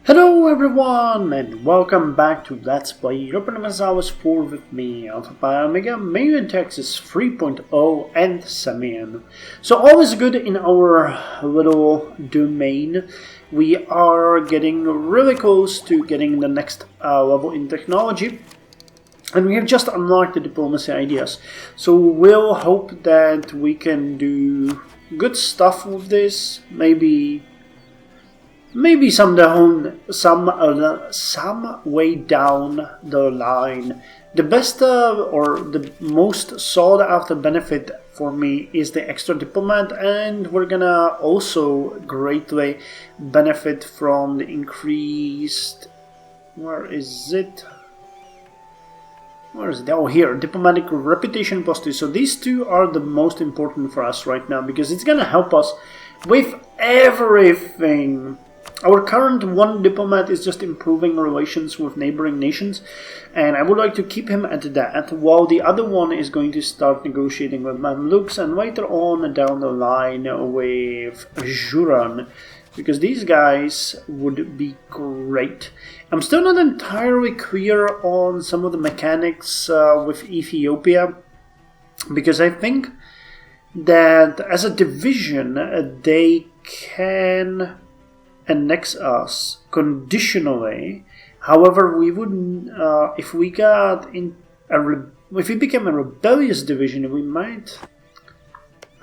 Hello everyone and welcome back to Let's Play Europa Universalis 4 with me, Alpha Pi Omega, Meiou Taxes 3.0 and Semien. So always good in our little domain. We are getting really close to getting the next level in technology. And we have just unlocked the diplomacy ideas. So we'll hope that we can do good stuff with this, maybe some way down the line. The best or the most sought after benefit for me is the extra diplomat, and we're gonna also greatly benefit from the increased. Where is it? Oh, here, diplomatic reputation postage. So these two are the most important for us right now because it's gonna help us with everything. Our current one diplomat is just improving relations with neighboring nations, and I would like to keep him at that, while the other one is going to start negotiating with Mamluks and later on down the line with Juran, because these guys would be great. I'm still not entirely clear on some of the mechanics with Ethiopia, because I think that as a division they can annex us conditionally. However, we wouldn't. If we became a rebellious division, we might.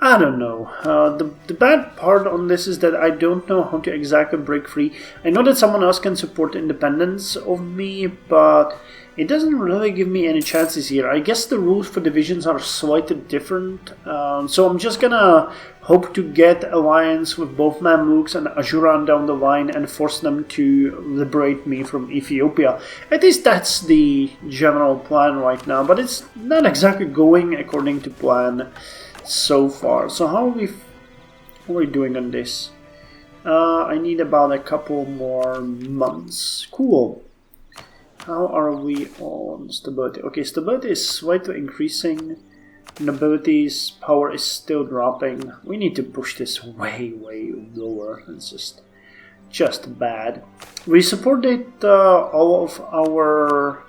I don't know. The bad part on this is that I don't know how to exactly break free. I know that someone else can support independence of me, but it doesn't really give me any chances here. I guess the rules for divisions are slightly different, so I'm just gonna hope to get alliance with both Mamluks and Ajuran down the line and force them to liberate me from Ethiopia. At least that's the general plan right now, but it's not exactly going according to plan so far. So how are we doing on this? I need about a couple more months. Cool. How are we on stability? Okay, stability is slightly increasing. Nobility's power is still dropping. We need to push this way lower. It's just bad. We supported all of our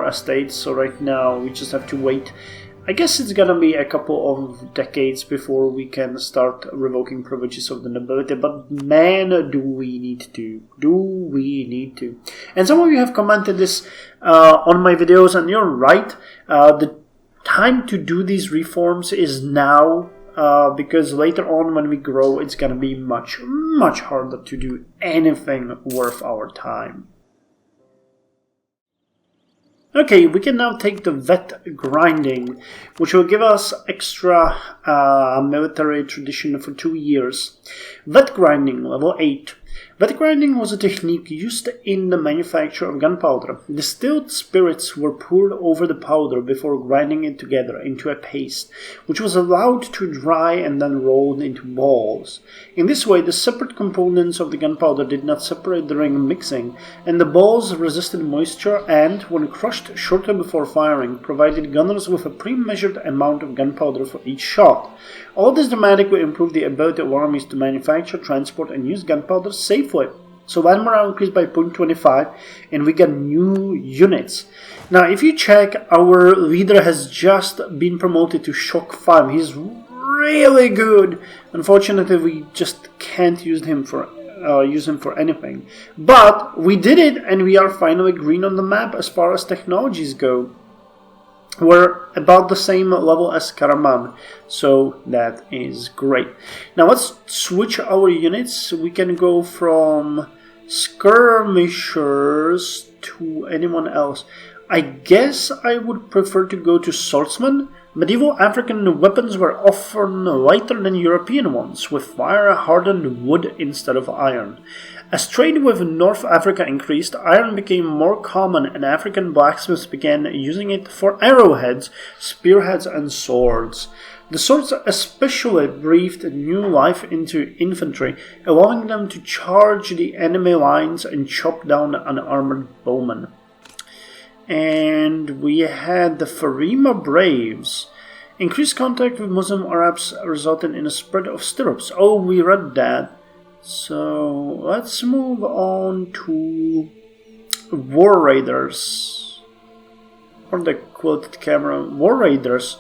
estates, so right now we just have to wait. I guess it's gonna be a couple of decades before we can start revoking privileges of the nobility, but man, do we need to. And some of you have commented this on my videos, and you're right. The time to do these reforms is now, because later on when we grow, it's gonna be much harder to do anything worth our time. Okay, we can now take the vet grinding, which will give us extra military tradition for 2 years. Vet grinding, level 8. Vet grinding was a technique used in the manufacture of gunpowder. Distilled spirits were poured over the powder before grinding it together into a paste, which was allowed to dry and then rolled into balls. In this way, the separate components of the gunpowder did not separate during mixing, and the balls resisted moisture and, when crushed shortly before firing, provided gunners with a pre-measured amount of gunpowder for each shot. All this dramatically improved the ability of armies to manufacture, transport, and use gunpowder safely. So land morale increased by 0.25, and we got new units. Now, if you check, our leader has just been promoted to Shock 5. He's really good. Unfortunately, we just can't use him for anything. But we did it, and we are finally green on the map as far as technologies go. We're about the same level as Karaman, so that is great. Now let's switch our units. We can go from skirmishers to anyone else. I guess I would prefer to go to swordsmen. Medieval African weapons were often lighter than European ones, with fire-hardened wood instead of iron. As trade with North Africa increased, iron became more common, and African blacksmiths began using it for arrowheads, spearheads, and swords. The swords especially breathed new life into infantry, allowing them to charge the enemy lines and chop down unarmored bowmen. And we had the Farima Braves. Increased contact with Muslim Arabs resulted in a spread of stirrups. Oh, we read that. So let's move on to War Raiders, or the quoted camera War Raiders.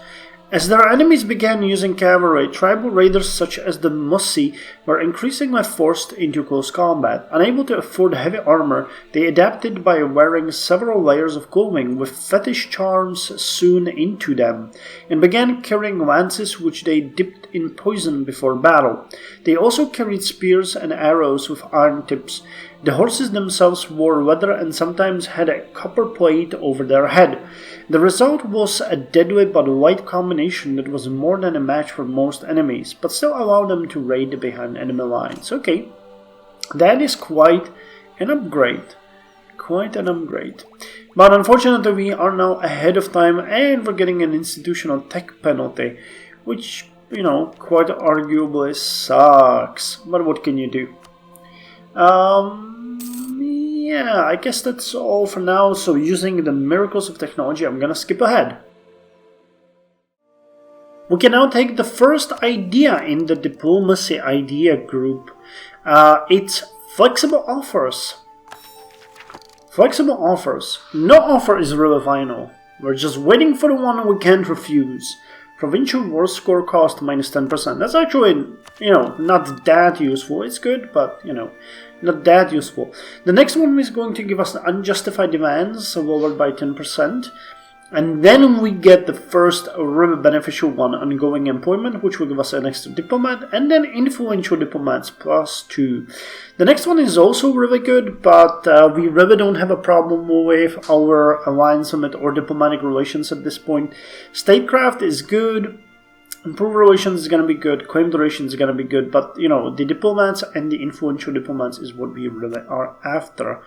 As their enemies began using cavalry, tribal raiders such as the Musi were increasingly forced into close combat. Unable to afford heavy armor, they adapted by wearing several layers of clothing with fetish charms sewn into them, and began carrying lances which they dipped in poison before battle. They also carried spears and arrows with iron tips. The horses themselves wore leather and sometimes had a copper plate over their head. The result was a deadly but light combination that was more than a match for most enemies, but still allowed them to raid behind enemy lines. Okay, that is quite an upgrade. Quite an upgrade. But unfortunately we are now ahead of time and we're getting an institutional tech penalty, which, you know, quite arguably sucks. But what can you do? Yeah, I guess that's all for now. So using the miracles of technology, I'm gonna skip ahead. We can now take the first idea in the diplomacy idea group. It's flexible offers. Flexible offers. No offer is really final. We're just waiting for the one we can't refuse. Provincial war score cost minus 10%. That's actually, you know, not that useful. It's good, but, you know, not that useful. The next one is going to give us unjustified demands, lowered by 10%. And then we get the first really beneficial one, ongoing employment, which will give us an extra diplomat, and then influential diplomats plus 2. The next one is also really good, but we really don't have a problem with our alliance limit or diplomatic relations at this point. Statecraft is good, improved relations is going to be good, claim duration is going to be good, but you know, the diplomats and the influential diplomats is what we really are after.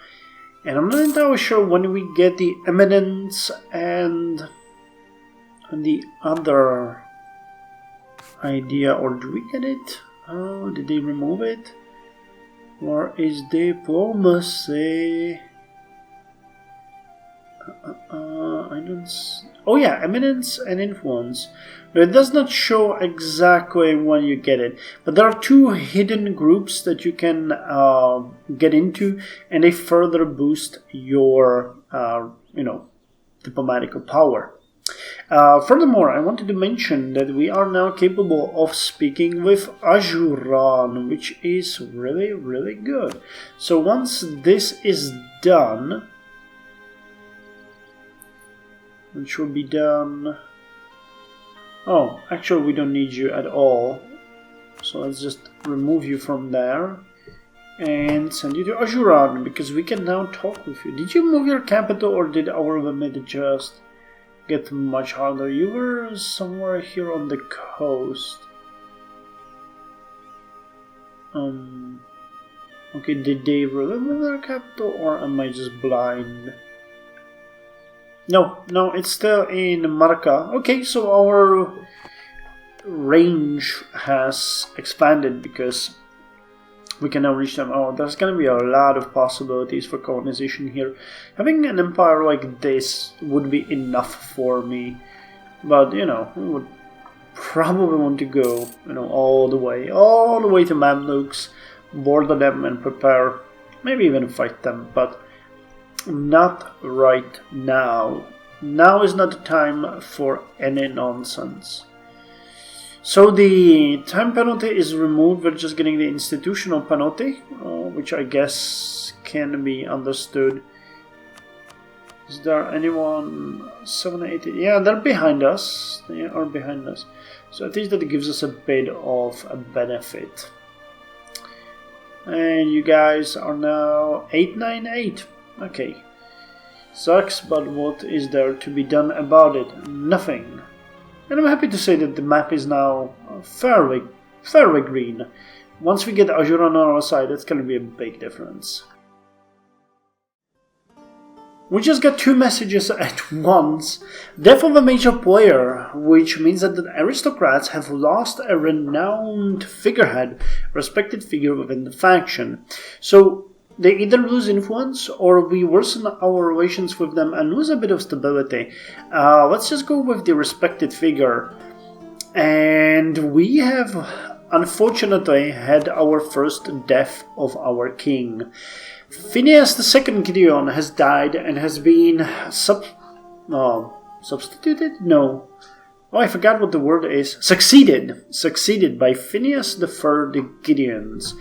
And I'm not entirely sure when we get the eminence and the other idea, or do we get it? Oh, did they remove it? Or is diplomacy? I don't. Oh yeah, eminence and influence. But it does not show exactly when you get it. But there are 2 hidden groups that you can get into, and they further boost your, you know, diplomatical power. Furthermore, I wanted to mention that we are now capable of speaking with Ajuran, which is really, really good. So once this is done, which will be done. Oh, actually we don't need you at all. So let's just remove you from there and send you to Ajuran, because we can now talk with you. Did you move your capital, or did our limit just get much harder? You were somewhere here on the coast. Okay, did they really move their capital, or am I just blind? No, it's still in Marca. Okay, so our range has expanded because we can now reach them. Oh, there's going to be a lot of possibilities for colonization here. Having an empire like this would be enough for me. But, you know, we would probably want to go, you know, all the way to Mamluks, border them and prepare, maybe even fight them, but not right now. Now is not the time for any nonsense. So the time penalty is removed. We're just getting the institutional penalty, which I guess can be understood. Is there anyone 780? Yeah, they're behind us. They are behind us. So I think that it gives us a bit of a benefit. And you guys are now 898. Okay. Sucks, but what is there to be done about it? Nothing. And I'm happy to say that the map is now fairly green. Once we get Ajuran on our side, it's going to be a big difference. We just got 2 messages at once. Death of a major player, which means that the aristocrats have lost a renowned figurehead, respected figure within the faction. So they either lose influence or we worsen our relations with them and lose a bit of stability. Let's just go with the respected figure. And we have unfortunately had our first death of our king. Phineas II Gideon has died and has been substituted? No. Oh, I forgot what the word is. Succeeded by Phineas III the Gideons,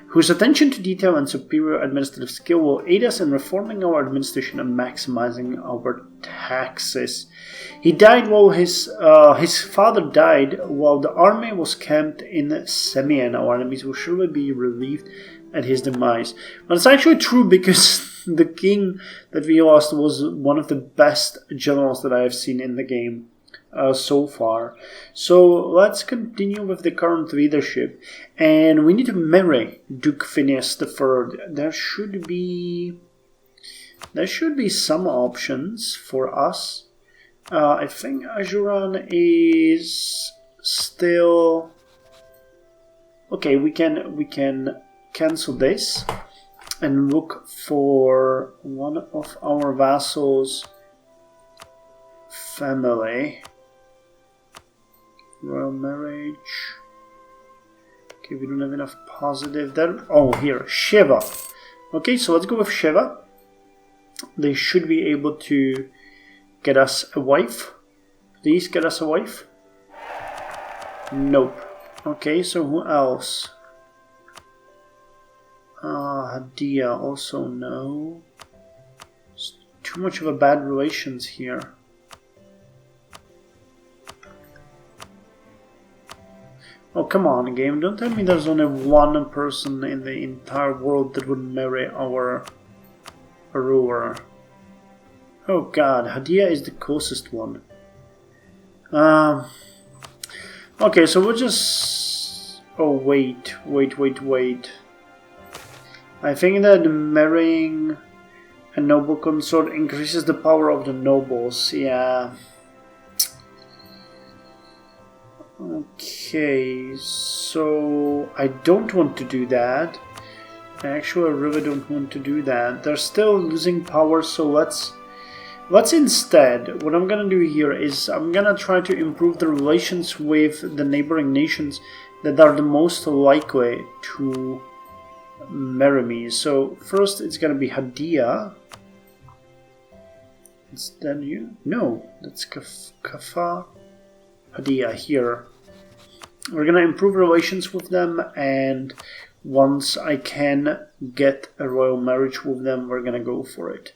whose attention to detail and superior administrative skill will aid us in reforming our administration and maximizing our taxes. He died while his father died while the army was camped in Semien. Our enemies will surely be relieved at his demise. But it's actually true, because the king that we lost was one of the best generals that I have seen in the game so far. So let's continue with the current leadership, and we need to marry Duke Phineas III. There should be some options for us. I think Ajuran is still okay. We can cancel this and look for one of our vassals' family. Royal marriage. Okay, we don't have enough positive there. Oh, here, Shiva. Okay, so let's go with Shiva. They should be able to get us a wife. Please get us a wife. Nope. Okay, so who else? Hadia also no. It's too much of a bad relations here. Oh, come on, game. Don't tell me there's only one person in the entire world that would marry our ruler. Oh god, Hadia is the closest one. Okay, so we'll just... Oh, wait. I think that marrying a noble consort increases the power of the nobles, yeah. Okay, so I don't want to do that. Actually, I really don't want to do that. They're still losing power, so let's instead, what I'm gonna do here is I'm gonna try to improve the relations with the neighboring nations that are the most likely to marry me. So first it's gonna be Hadia. Is that you? No, that's Kafa. Hadia here. We're gonna improve relations with them, and once I can get a royal marriage with them, we're gonna go for it.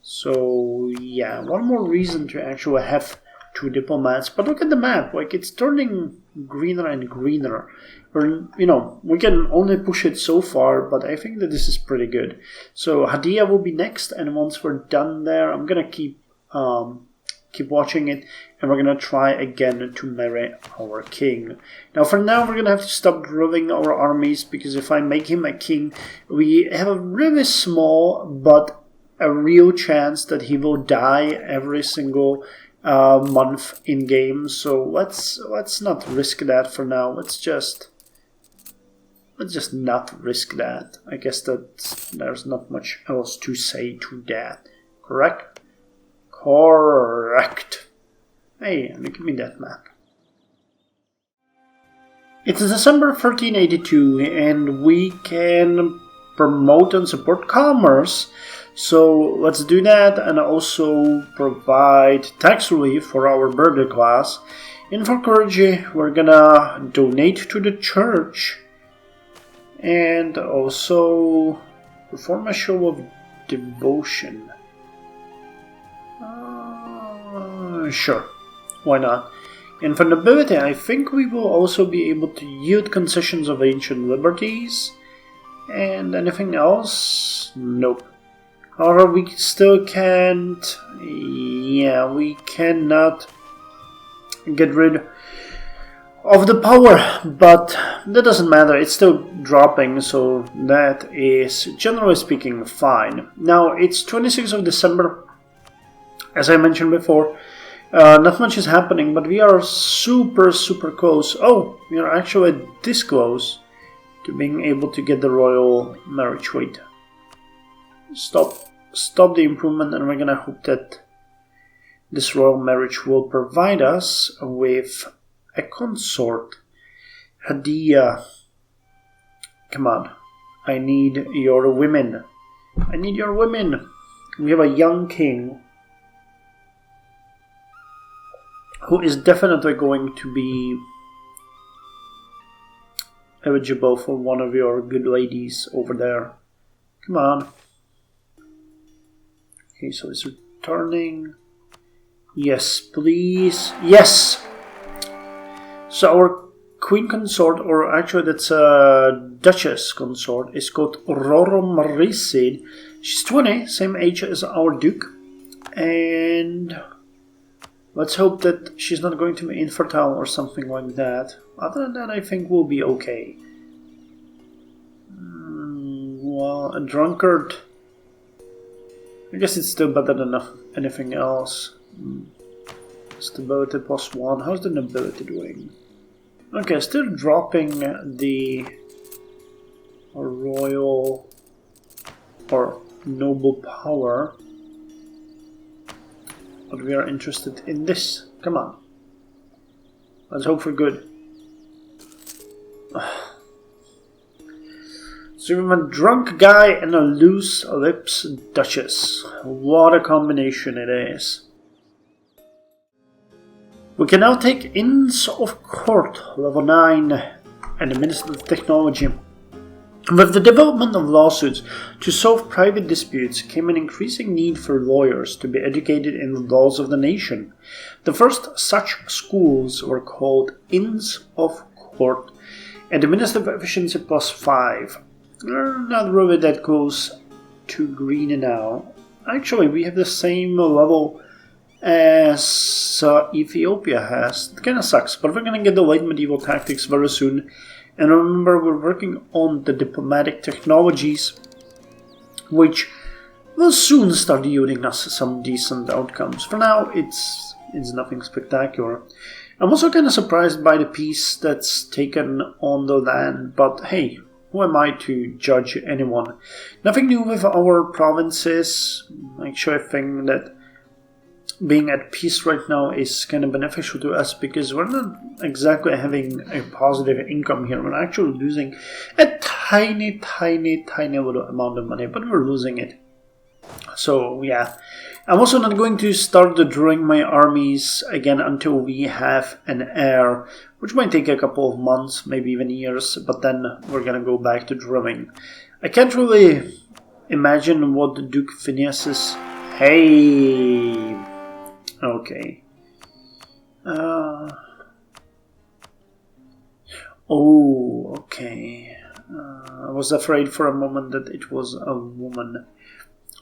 So yeah, one more reason to actually have two diplomats. But look at the map, like it's turning greener and greener. Or, you know, we can only push it so far, but I think that this is pretty good. So Hadia will be next, and once we're done there, I'm gonna keep watching it, and we're gonna try again to marry our king. Now for now we're gonna have to stop growing our armies, because if I make him a king, we have a really small but a real chance that he will die every single month in game. So let's not risk that for now. Let's just not risk that. I guess that there's not much else to say to that. Correct? Correct. Hey, give me that map. It's December 1382, and we can promote and support commerce. So let's do that, and also provide tax relief for our birthday class. And for clergy, we're gonna donate to the church, and also perform a show of devotion. Sure, why not? And for nobility, I think we will also be able to yield concessions of ancient liberties. And anything else? Nope. However, we still can't... Yeah, we cannot get rid of the power, but that doesn't matter. It's still dropping, so that is, generally speaking, fine. Now, it's 26th of December, as I mentioned before. Not much is happening, but we are super close. Oh, we are actually this close to being able to get the royal marriage. Wait. Stop the improvement, and we're gonna hope that this royal marriage will provide us with a consort. Hadia. Come on. I need your women. I need your women. We have a young king who is definitely going to be eligible for one of your good ladies over there. Come on. Okay, so it's returning. Yes, please. Yes! So our queen consort, or actually that's a duchess consort, is called Aurora Marisid. She's 20, same age as our duke. And let's hope that she's not going to be infertile or something like that. Other than that, I think we'll be okay. Well, a drunkard. I guess it's still better than anything else. Stability +1. How's the nobility doing? Okay, still dropping the royal or noble power. But we are interested in this. Come on. Let's hope for good. So we have a drunk guy and a loose lips duchess. What a combination it is. We can now take Inns of Court, level 9, and Administrative Technology. With the development of lawsuits to solve private disputes came an increasing need for lawyers to be educated in the laws of the nation. The first such schools were called Inns of Court, and Administrative Efficiency +5. We're not really that close to green now. Actually, we have the same level as Ethiopia has. It kind of sucks, but we're going to get the late medieval tactics very soon. And remember, we're working on the diplomatic technologies, which will soon start yielding us some decent outcomes. For now, it's nothing spectacular. I'm also kind of surprised by the peace that's taken on the land, but hey, who am I to judge anyone? Nothing new with our provinces. Actually, I think that being at peace right now is kind of beneficial to us because we're not exactly having a positive income here. We're actually losing a tiny little amount of money, but we're losing it. So yeah, I'm also not going to start drawing my armies again until we have an heir, which might take a couple of months, maybe even years, but then we're gonna go back to drumming. I can't really imagine what Duke Phineas is. Hey! Okay. Oh, okay. I was afraid for a moment that it was a woman.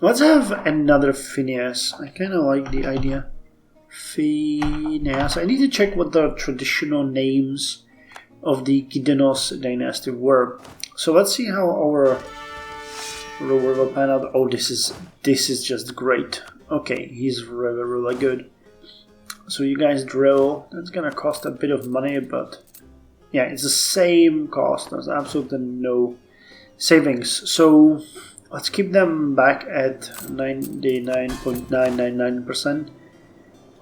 Let's have another Phineas. I kind of like the idea. Phineas. I need to check what the traditional names of the Gidenos dynasty were. So let's see how our ruler will pan out. Oh, this is just great. Okay, he's really good. So you guys drill. That's gonna cost a bit of money, but yeah, it's the same cost. There's absolutely no savings. So let's keep them back at 99.999%.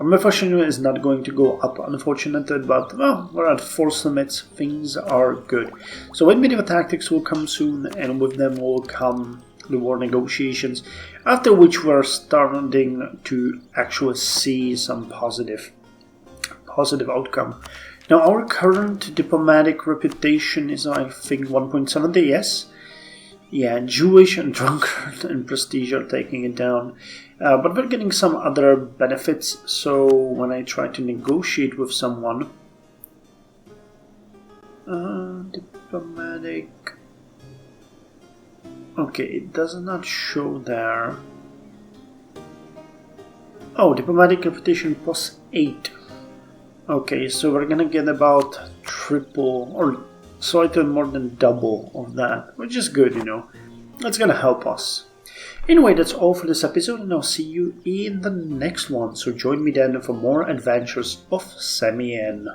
Our efficiency is not going to go up, unfortunately, but well, we're at force limits. Things are good. So late medieval tactics will come soon, and with them will come the war negotiations, after which we're starting to actually see some positive outcome. Now our current diplomatic reputation is, I think, 1.70, yes? Yeah, Jewish and drunkard and prestige are taking it down. But we're getting some other benefits, so when I try to negotiate with someone... diplomatic... Okay, it does not show there. Oh, diplomatic reputation +8. Okay, so we're gonna get about triple or slightly more than double of that, which is good, you know. That's gonna help us. Anyway, that's all for this episode, and I'll see you in the next one. So join me then for more adventures of Semien.